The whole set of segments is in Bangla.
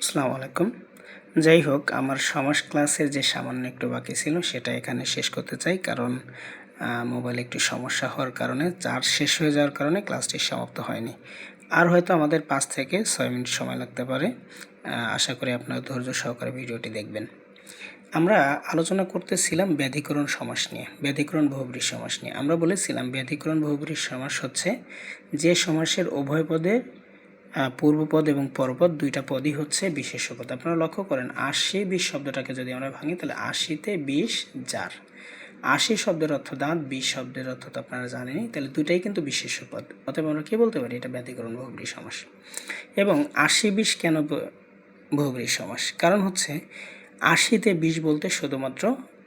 আসসালামু আলাইকুম। যাই হোক, আমার সমাজ ক্লাসের যে সামান্য একটু বাকি ছিল সেটা এখানে শেষ করতে চাই, কারণ মোবাইলে একটু সমস্যা হওয়ার কারণে চার্জ শেষ হয়ে যাওয়ার কারণে ক্লাসটি সমাপ্ত হয়নি। আর হয়তো আমাদের 5 থেকে 6 মিনিট সময় লাগতে পারে। আশা করি আপনারা ধৈর্য সহকারে ভিডিওটি দেখবেন। আমরা আলোচনা করতেছিলাম ব্যাধিকরণ সমাস নিয়ে, ব্যাধিকরণ বহুব্রীহি সমাস নিয়ে। আমরা বলেছিলাম ব্যাধিকরণ বহুব্রীহি সমাস হচ্ছে যে সমাসের উভয় পদের পূর্বপদ এবং পরপদ দুইটা পদই হচ্ছে বিশেষ্য পদ। আপনারা লক্ষ্য করেন 80-20 শব্দটাকে যদি আমরা ভাঙি তাহলে 80-তে 20 যার। 80 শব্দের অর্থ দাঁত, 20 শব্দের অর্থ তো আপনারা জানেনই, তাহলে দুটাই কিন্তু বিশেষ্য পদ। অতএব আমরা কি বলতে পারি, এটা ব্যাধিকরণ বহুব্রীহি সমাস। এবং 80-20 কেন বহুব্রীহি সমাস? কারণ হচ্ছে 80-তে 20 বলতে শুধুমাত্র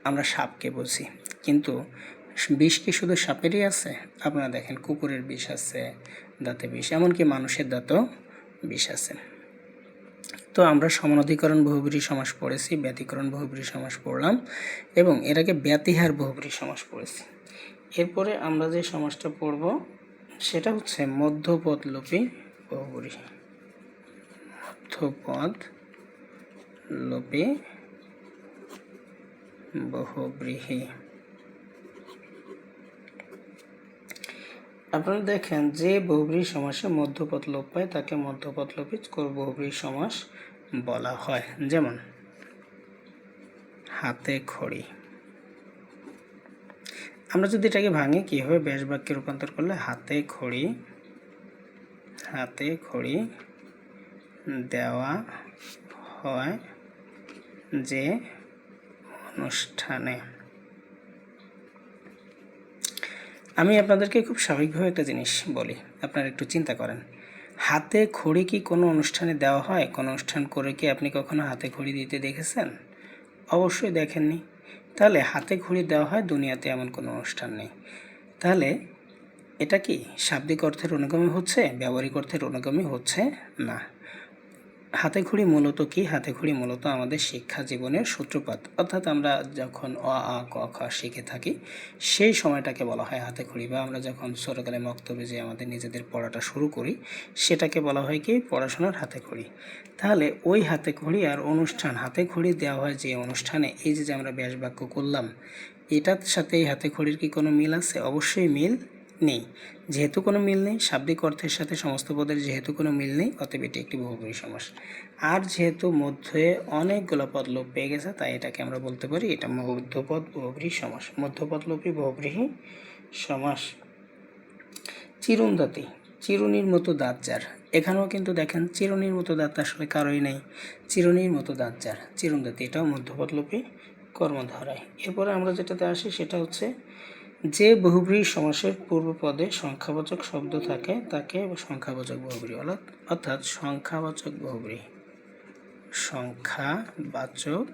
আমরা সাপকে বুঝি, কিন্তু 20 কি শুধু সাপেরই আছে? আপনারা দেখেন কুকুরের বিষ আছে, দাঁতে বিষ, এমনকি মানুষের দাঁতেও বিষ আছে। তো আমরা সমানাধিকরণ বহুব্রীহি সমাস পড়েছি, ব্যতিকরণ বহুব্রীহি সমাস পড়লাম এবং এর আগে ব্যতিহার বহুব্রীহি সমাস পড়েছি। এরপরে আমরা যে সমাসটা পড়ব সেটা হচ্ছে মধ্যপদলোপী বহুব্রীহি। মধ্যপদলোপী বহুব্রীহি। আপনারা দেখেন যে বহুব্রীহি সমাসে মধ্যপদ লোপ পায় তাকে মধ্যপদলোপী বহুব্রীহি সমাস বলা হয়। যেমন হাতে খড়ি। আমরা যদি এটাকে ভাঙি কি হবে, ব্যাস বাক্যে রূপান্তর করলে হাতে খড়ি দেওয়া হয় যে অনুষ্ঠানে। আমি আপনাদেরকে খুব স্বাভাবিকভাবে একটা জিনিস বলি, আপনারা একটু চিন্তা করেন। হাতে খড়ি কি কোনো অনুষ্ঠানে দেওয়া হয়? কোনো অনুষ্ঠান করে কি আপনি কখনো হাতে খড়ি দিতে দেখেছেন? অবশ্যই দেখেননি। তাহলে হাতে খড়ি দেওয়া হয় দুনিয়াতে এমন কোনো অনুষ্ঠান নেই। তাহলে এটা কি শাব্দিক অর্থের অনুগামী হচ্ছে, ব্যবহারিক অর্থের অনুগামী হচ্ছে না। হাতে খড়ি মূলত কি? হাতে খড়ি মূলত আমাদের শিক্ষা জীবনের সূত্রপাত, অর্থাৎ আমরা যখন অ আ ক খ শিখে থাকি সেই সময়টাকে বলা হয় হাতে খড়ি, বা আমরা যখন ছোটোকালে মক্তবে যে আমাদের নিজেদের পড়াটা শুরু করি সেটাকে বলা হয় কি পড়াশোনার হাতে খড়ি। তাহলে ওই হাতে খড়ি আর অনুষ্ঠান, হাতে খড়ি দেওয়া হয় যে অনুষ্ঠানে, এই যে আমরা ব্যাস বাক্য করলাম, এটার সাথে এই হাতে খড়ির কি কোনো মিল আছে? অবশ্যই মিল নেই। যেহেতু কোনো মিল নেই, শাব্দিক অর্থের সাথে সমস্ত পদের যেহেতু কোনো মিল নেই, অতএব এটি একটি বহুব্রীহি সমাস। আর যেহেতু মধ্যে অনেকগুলো পদ লোপ পেয়ে গেছে, তাই এটাকে আমরা বলতে পারি এটা মধ্যপদ বহুব্রীহি সমাস, মধ্যপদলোপী বহুব্রীহি সমাস। চিরুনদাতি, চিরুনির মতো দাঁত যার। এখানেও কিন্তু দেখেন চিরুনির মতো দাঁত আসলে কারোই নেই, চিরুনির মতো দাঁত যার, চিরুনদাতি, এটাও মধ্যপদলোপী কর্মধারায়। এরপরে আমরা যেটাতে আসি সেটা হচ্ছে যে বহুব্রীহি সমাসের পূর্বপদে সংখ্যাবাচক শব্দ থাকে তাকে সংখ্যাবাচক বহুব্রীহি, অর্থাৎ সংখ্যাবাচক বহুব্রীহি। সংখ্যাবাচক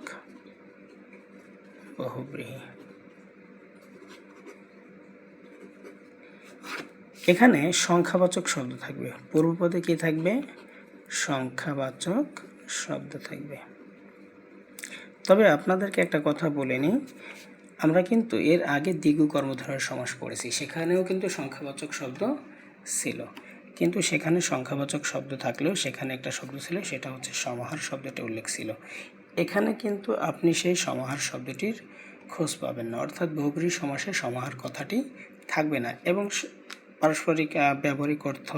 বহুব্রীহি। এখানে সংখ্যাবাচক শব্দ থাকবে, পূর্বপদে কি থাকবে? সংখ্যাবাচক শব্দ থাকবে। তবে আপনাদেরকে একটা কথা বলে নিই, আমরা কিন্তু এর আগে দ্বিগু কর্মধারয় সমাস পড়েছি, সেখানেও কিন্তু সংখ্যাবাচক শব্দ ছিল, কিন্তু সেখানে সংখ্যাবাচক শব্দ থাকলেও সেখানে একটা শব্দ ছিল, সেটা হচ্ছে সমাহার শব্দটি উল্লেখ ছিল। এখানে কিন্তু আপনি সেই সমাহার শব্দটির খোঁজ পাবেন না, অর্থাৎ বহুব্রীহি সমাসে সমাহার কথাটি থাকবে না, এবং পারস্পরিক ব্যবহারিক অর্থ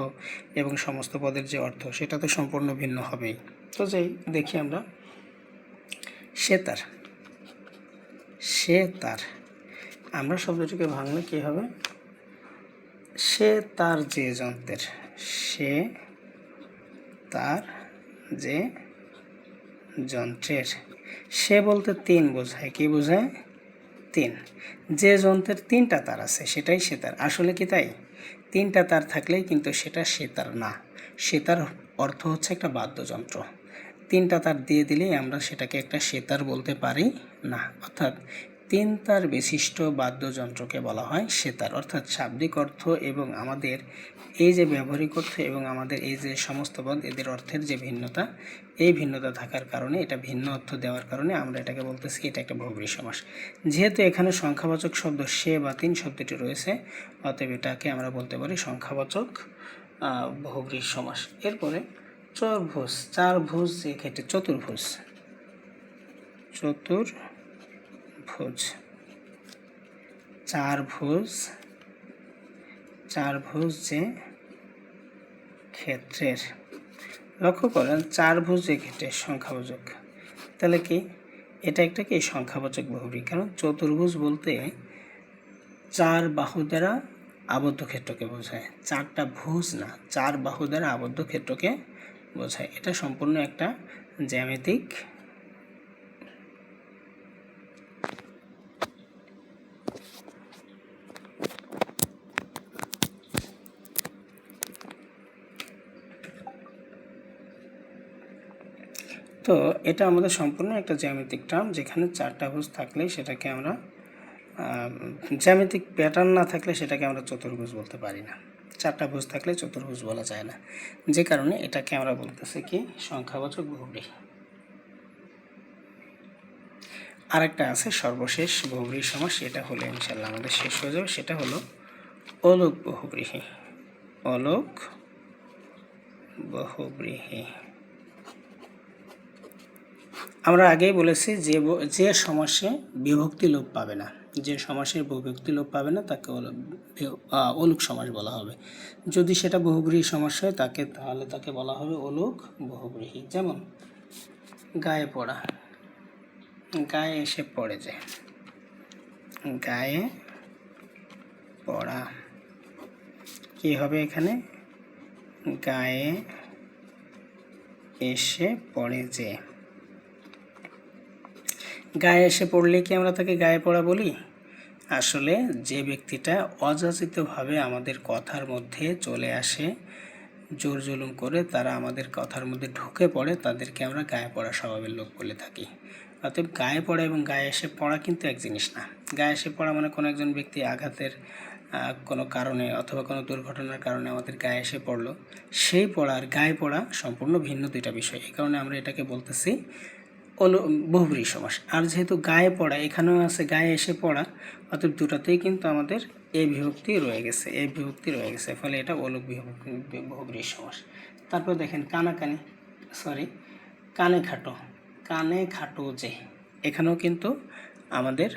এবং সমস্ত পদের যে অর্থ সেটা তো সম্পূর্ণ ভিন্ন হবেই। তো যেই দেখি আমরা সেতার। সেতার, আমরা শব্দটিকে ভাঙলে কি হবে? সে তার যে যন্ত্রের, সে তার যে যন্ত্রের। সে বলতে 3 বোঝায়, কি বোঝায়? 3। যে যন্ত্রের 3টা তার আছে সেটাই সেতার। আসলে কি তাই? 3টা তার থাকলেই কিন্তু সেটা সেতার না। সেতার অর্থ হচ্ছে একটা বাদ্যযন্ত্র, 3টা তার দিয়ে দিলেই আমরা সেটাকে একটা সেতার বলতে পারি না, অর্থাৎ 3 তার বিশিষ্ট বাদ্যযন্ত্রকে বলা হয় সেতার। অর্থাৎ শাব্দিক অর্থ এবং আমাদের এই যে ব্যবহারিক অর্থ এবং আমাদের এই যে সমস্ত পদ, এদের অর্থের যে ভিন্নতা, এই ভিন্নতা থাকার কারণে, এটা ভিন্ন অর্থ দেওয়ার কারণে আমরা এটাকে বলতেছি এটা একটা বহুব্রীহি সমাস। যেহেতু এখানে সংখ্যাবাচক শব্দ সে বা 3 শব্দটি রয়েছে, অতএব এটাকে আমরা বলতে পারি সংখ্যাবাচক বহুব্রীহি সমাস। এরপরে চতুর্ভুজ, চার ভুজ এক্ষেত্রে চতুর্ভুজ, চতুর্ভুজ, চার ভুজ যে ক্ষেত্রের, লক্ষ্য করেন চার ভুজ যে ক্ষেত্রের সংখ্যাবাচক, তাহলে কি এটা একটা কি সংখ্যাবাচক বহুব্রী, কারণ চতুর্ভুজ বলতে চার বাহু দ্বারা আবদ্ধ ক্ষেত্রকে বোঝায়, চারটা ভুজ না, চার বাহু দ্বারা আবদ্ধ ক্ষেত্রকে বোঝায়। এটা সম্পূর্ণ একটা জ্যামিতিক তো এটা আমাদের সম্পূর্ণ একটা জ্যামিতিক টার্ম, যেখানে চারটা ভুজ থাকলে সেটাকে আমরা জ্যামিতিক প্যাটার্ন না থাকলে সেটাকে আমরা চতুর্ভুজ বলতে পারি না, চারটা ভুজ থাকলে চতুর্ভুজ বলা যায় না, যে কারণে এটাকে আমরা বলতেছি কি সংখ্যাবাচক বহুব্রী। আরেকটা আছে সর্বশেষ বহুব্রী সমাস, এটা হলে ইনশাল্লাহ আমাদের শেষ হয়ে যাবে, সেটা হলো অলোক বহুব্রীহি। অলোক বহুব্রীহি আমরা আগেই বলেছি যে সমাসে বিভক্তি লোপ পাবে না, যে সমাসের বিভক্তি লোপ পাবে না তাকে অলোক সমাস বলা হবে। যদি সেটা বহুব্রীহি সমাস হয় তাহলে তাকে বলা হবে অলোক বহুব্রীহি। যেমন গায়ে পড়া, গায়ে এসে পড়ে, যে গায়ে পড়া কি হবে এখানে, গায়ে এসে পড়ে, যে গায়ে এসে পড়লে কি আমরা তাকে গায়ে পড়া বলি? আসলে যে ব্যক্তিটা অযাচিতভাবে আমাদের কথার মধ্যে চলে আসে, জোর জুলুম করে তারা আমাদের কথার মধ্যে ঢুকে পড়ে, তাদেরকে আমরা গায়ে পড়া স্বভাবের লোক বলে থাকি। অতএব গায়ে পড়া এবং গায়ে এসে পড়া কিন্তু এক জিনিস না। গায়ে এসে পড়া মানে কোনো একজন ব্যক্তি আঘাতের কোনো কারণে অথবা কোনো দুর্ঘটনার কারণে আমাদের গায়ে এসে পড়লো, সেই পড়া আর গায়ে পড়া সম্পূর্ণ ভিন্ন দুইটা বিষয়। এই কারণে আমরা এটাকে বলতেছি বহুব্রীহি সমাস। আর যেহেতু গায়ে পড়া এখানেও আছে গায়ে এসে পড়া, অর্থাৎ দুটাতেই কিন্তু আমাদের এই বিভক্তি রয়ে গেছে, ফলে এটা অলোক বহুব্রীহি সমাস। তারপর দেখেন কানে খাটো, যে এখানেও কিন্তু আমাদের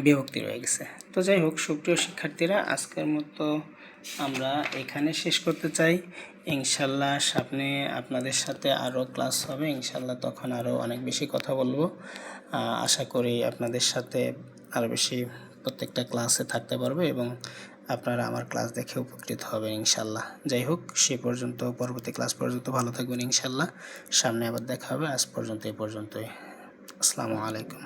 বিভক্তি রয়ে গেছে। তো যাই হোক, সুপ্রিয় শিক্ষার্থীরা, আজকের মতো আমরা এখানে শেষ করতে চাই। ইনশাল্লাহ সামনে আপনাদের সাথে আরও ক্লাস হবে, ইনশাল্লাহ তখন আরও অনেক বেশি কথা বলবো। আশা করি আপনাদের সাথে আরও বেশি প্রত্যেকটা ক্লাসে থাকতে পারবো এবং আপনারা আমার ক্লাস দেখে উপকৃত হবেন ইনশাল্লাহ। যাই হোক, সে পর্যন্ত পরবর্তী ক্লাস পর্যন্ত ভালো থাকবেন ইনশাল্লাহ। সামনে আবার দেখা হবে। আজ পর্যন্ত এই পর্যন্তই। আসসালামু আলাইকুম।